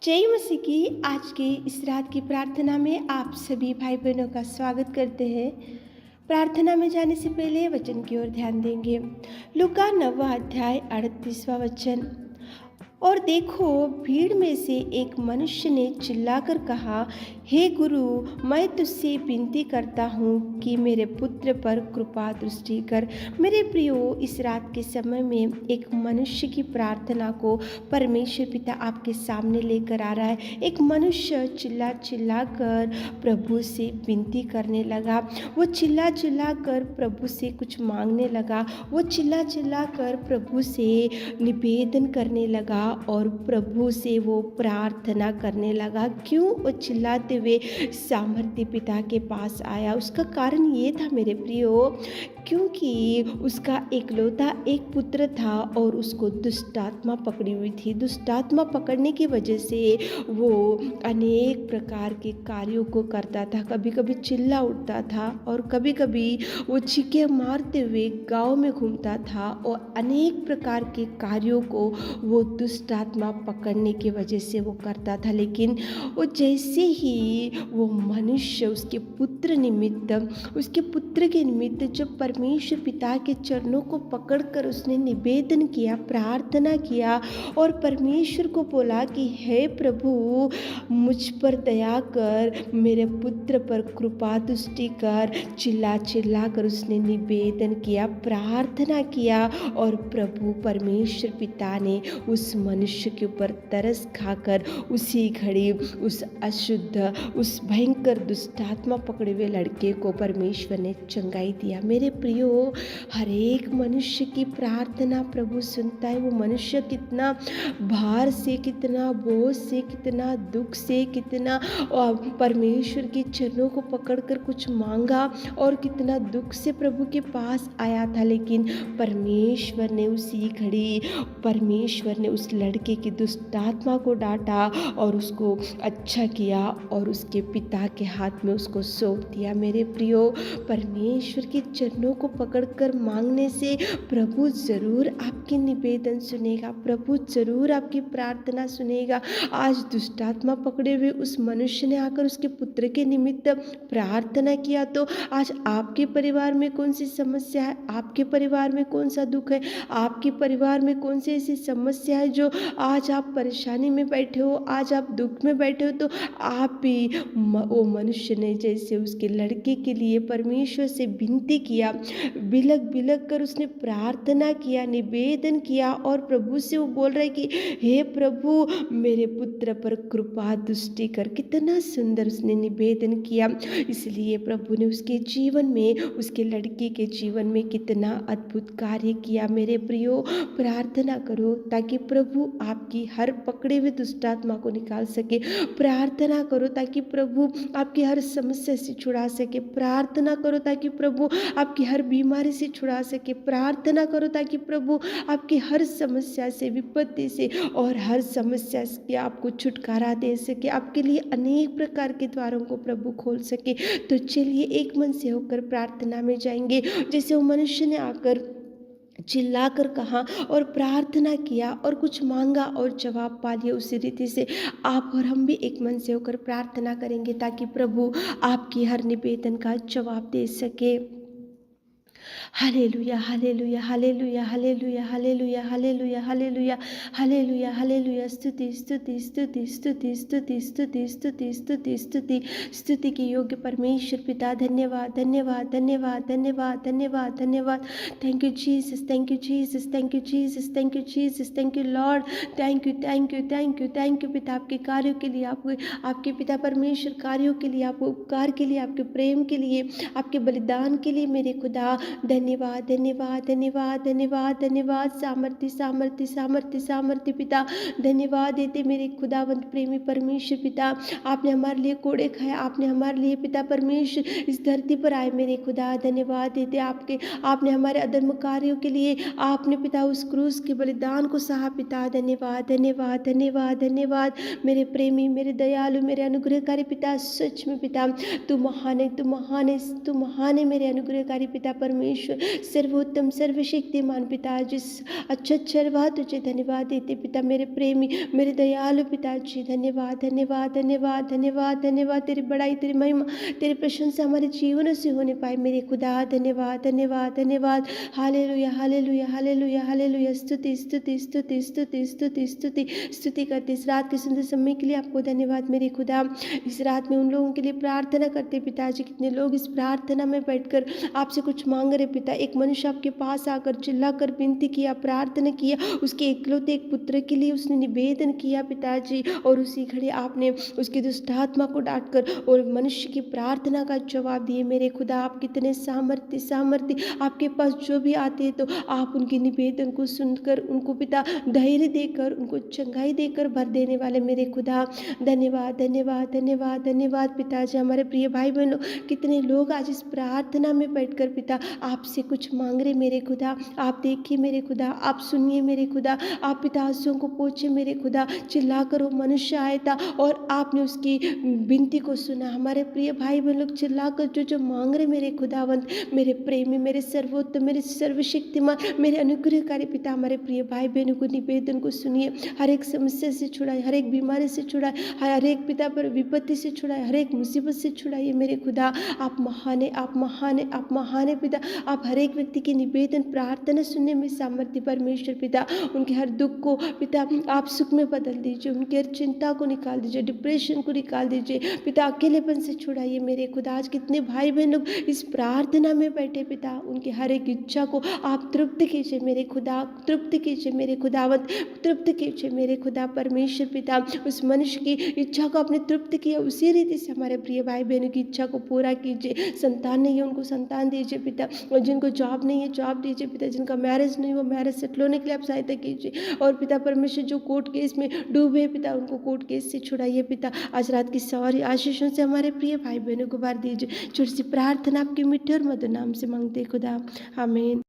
जय मसीह की आज की इस रात की प्रार्थना में आप सभी भाई बहनों का स्वागत करते हैं। प्रार्थना में जाने से पहले वचन की ओर ध्यान देंगे। लूका 9वां अध्याय 38वां वचन। और देखो, भीड़ में से एक मनुष्य ने चिल्लाकर कहा, हे गुरु, मैं तुझसे विनती करता हूँ कि मेरे पुत्र पर कृपा दृष्टि कर। मेरे प्रियो, इस रात के समय में एक मनुष्य की प्रार्थना को परमेश्वर पिता आपके सामने लेकर आ रहा है। एक मनुष्य चिल्ला चिल्ला कर प्रभु से विनती करने लगा। वो चिल्ला चिल्ला कर प्रभु से कुछ मांगने लगा। वो चिल्ला चिल्ला कर प्रभु से निवेदन करने लगा और प्रभु से वो प्रार्थना करने लगा। क्यों वो चिल्लाते हुए सामर्थ्य पिता के पास आया? उसका कारण ये था मेरे प्रियो, क्योंकि उसका एकलौता एक पुत्र था और उसको दुष्ट आत्मा पकड़ी हुई थी। दुष्ट आत्मा पकड़ने की वजह से वो अनेक प्रकार के कार्यों को करता था। कभी कभी चिल्ला उठता था और कभी कभी वो चीखे मारते हुए गांव में घूमता था और अनेक प्रकार के कार्यों को वो दुष्ट आत्मा पकड़ने की वजह से वो करता था। लेकिन वो जैसे ही वो मनुष्य उसके पुत्र के निमित्त जब परमेश्वर पिता के चरणों को पकड़कर उसने निवेदन किया, प्रार्थना किया और परमेश्वर को बोला कि हे प्रभु, मुझ पर दया कर, मेरे पुत्र पर कृपा दृष्टि कर, चिल्ला चिल्ला कर उसने निवेदन किया, प्रार्थना किया और प्रभु परमेश्वर पिता ने उस मनुष्य के ऊपर तरस खाकर उसी घड़ी उस अशुद्ध, उस भयंकर दुष्ट आत्मा पकड़े हुए लड़के को परमेश्वर ने चंगाई दिया। मेरे प्रियो, हर एक मनुष्य की प्रार्थना प्रभु सुनता है। वो मनुष्य कितना भार से, कितना बोझ से, कितना दुख से, कितना परमेश्वर के चरणों को पकड़कर कुछ मांगा और कितना दुख से प्रभु के पास आया था, लेकिन परमेश्वर ने उसी घड़ी उस लड़के की दुष्ट आत्मा को डांटा और उसको अच्छा किया और उसके पिता के हाथ में उसको सौंप दिया। मेरे प्रियो, परमेश्वर के चरणों को पकड़कर मांगने से प्रभु जरूर आपकी निवेदन सुनेगा, प्रभु जरूर आपकी प्रार्थना सुनेगा। आज दुष्ट आत्मा पकड़े हुए उस मनुष्य ने आकर उसके पुत्र के निमित्त प्रार्थना किया, तो आज आपके परिवार में कौन सी समस्या है, आपके परिवार में कौन सा दुख है, आपके परिवार में कौन सी ऐसी समस्या है जो आज आप परेशानी में बैठे हो, आज आप दुख में बैठे हो, तो आप भी वो मनुष्य ने जैसे उसके लड़के के लिए परमेश्वर से विनती किया, बिलक बिलक कर उसने प्रार्थना किया, निवेदन किया और प्रभु से वो बोल रहे कि हे प्रभु, मेरे पुत्र पर कृपा दृष्टि कर। कितना सुंदर उसने निवेदन किया, इसलिए प्रभु ने उसके जीवन में, उसके लड़के के जीवन में कितना अद्भुत कार्य किया। मेरे प्रियो, प्रार्थना करो ताकि प्रभु आपकी हर पकड़े हुए दुष्ट आत्मा को निकाल सके। प्रार्थना करो ताकि प्रभु आपकी हर समस्या से छुड़ा सके। प्रार्थना करो ताकि प्रभु आपकी हर बीमारी से छुड़ा सके। प्रार्थना करो ताकि प्रभु आपकी हर समस्या से, विपत्ति से और हर समस्या से आपको छुटकारा दे सके, आपके लिए अनेक प्रकार के द्वारों को प्रभु खोल सके। तो चलिए एक मन से होकर प्रार्थना में जाएंगे। जैसे वो मनुष्य ने आकर चिल्लाकर कहा और प्रार्थना किया और कुछ मांगा और जवाब पा लिया, उसी रीति से आप और हम भी एक मन से होकर प्रार्थना करेंगे ताकि प्रभु आपकी हर निवेदन का जवाब दे सके। Hallelujah, hallelujah, hallelujah, hallelujah, hallelujah, hallelujah, hallelujah, hallelujah, hallelujah. स्तुति स्तुति स्तुति स्तुति स्तुति स्तुति स्तुति स्तुति स्तुति स्तुति के योग्य परमेश्वर पिता, धन्यवाद धन्यवाद धन्यवाद धन्यवाद धन्यवाद धन्यवाद। Thank you Jesus, thank you Jesus, thank you Jesus, thank you Jesus, thank you Lord, thank you thank you thank you thank you पिता, आपके कार्यों के लिए, आपके पिता परमेश्वर कार्यों के लिए, आपके उपकार के लिए, आपके प्रेम के लिए, आपके बलिदान के लिए मेरे खुदा धन्यवाद धन्यवाद धन्यवाद धन्यवाद धन्यवाद। सामर्थ्य सामर्थ्य सामर्थ्य सामर्थ्य पिता, धन्यवाद देते मेरे खुदावंत प्रेमी परमेश्वर पिता। आपने हमारे लिए कोड़े खाए, आपने हमारे लिए पिता परमेश्वर इस धरती पर आए मेरे खुदा, धन्यवाद देते आपने हमारे अधर्म कार्यों के लिए आपने पिता उस क्रूस के बलिदान को सहा पिता, धन्यवाद धन्यवाद धन्यवाद धन्यवाद। मेरे प्रेमी, मेरे दयालु, मेरे अनुग्रहकारी पिता, सच में पिता तू महान है, तू महान है, तू महान है मेरे अनुग्रहकारी पिता परमेश्वर। परमेश्वर, सर्वोत्तम सर्वशक्तिमान पिता, जिस अच्छा तुझे धन्यवाद देते पिता, मेरे प्रेमी, मेरे दयालु पिताजी, धन्यवाद धन्यवाद धन्यवाद धन्यवाद धन्यवाद। तेरी बड़ाई, तेरी महिमा, तेरी प्रशंसा हमारे जीवनों से होने पाए मेरे खुदा। धन्यवाद धन्यवाद धन्यवाद। Hallelujah hallelujah hallelujah hallelujah. स्तुति स्तुति स्तुति स्तुति स्तुति स्तुति स्तुति करते इस रात के सुंदर समय के लिए आपको धन्यवाद मेरे खुदा। इस रात में उन लोगों के लिए प्रार्थना करते पिताजी, कितने लोग इस प्रार्थना में बैठकर आपसे कुछ मांग रहे पिता। एक मनुष्य आपके पास आकर चिल्लाकर विनती किया, प्रार्थना किया, उसके इकलौते एक पुत्र के लिए उसने निवेदन किया पिताजी, और उसी घड़ी आपने उसकी दुष्ट आत्मा को डांटकर और मनुष्य की प्रार्थना का जवाब दिए मेरे खुदा। आप कितने सामर्थ्य आपके पास जो भी आते हैं तो आप उनके निवेदन को सुनकर उनको पिता धैर्य देकर, उनको चंगाई देकर भर देने वाले मेरे खुदा। धन्यवाद धन्यवाद धन्यवाद धन्यवाद पिताजी। हमारे प्रिय भाई बहनों, कितने लोग आज इस प्रार्थना में बैठकर पिता आपसे कुछ मांग रहे मेरे खुदा। आप देखिए मेरे खुदा, आप सुनिए मेरे खुदा, आप पिता आंसुओं को पोंछे मेरे खुदा। चिल्लाकर वो मनुष्य आया था और आपने उसकी विनती को सुना। हमारे प्रिय भाई बहन लोग चिल्लाकर जो मांग रहे मेरे खुदावंत, मेरे प्रेमी, मेरे सर्वोत्तम, मेरे सर्वशक्तिमान, मेरे अनुग्रहकारी पिता, हमारे प्रिय भाई बहनों को निवेदन को सुनिए। हर एक समस्या से छुड़ाए, हर एक बीमारी से छुड़ाए, हर एक पिता पर विपत्ति से छुड़ाए, हर एक मुसीबत से छुड़ाइए मेरे खुदा। आप महान है, आप महान है, आप महान है पिता। आप हर एक व्यक्ति की निवेदन प्रार्थना सुनने में सामर्थ्य परमेश्वर पिता। उनके हर दुख को पिता आप सुख में बदल दीजिए, उनकी हर चिंता को निकाल दीजिए, डिप्रेशन को निकाल दीजिए पिता, अकेलेपन से छुड़ाइए मेरे खुदा। आज कितने भाई बहन लोग इस प्रार्थना में बैठे पिता, उनकी हर एक इच्छा को आप तृप्त कीजिए मेरे खुदा, तृप्त कीजिए मेरे खुदावंत, तृप्त कीजिए मेरे खुदा परमेश्वर पिता। उस मनुष्य की इच्छा को आपने तृप्त किया, उसी रीति से हमारे प्रिय भाई बहनों की इच्छा को पूरा कीजिए। संतान नहीं है उनको संतान दीजिए पिता, और जिनको जॉब नहीं है जॉब दीजिए पिता, जिनका मैरिज नहीं वो मैरिज सेटल होने के लिए आप सहायता कीजिए। और पिता परमेश्वर जो कोर्ट केस में डूबे पिता, उनको कोर्ट केस से छुड़ाइए पिता। आज रात की सारी आशीषों से हमारे प्रिय भाई बहनों को भर दीजिए। छोटी सी प्रार्थना आपके मीठे और मधुर नाम से मांगते खुदा, आमीन।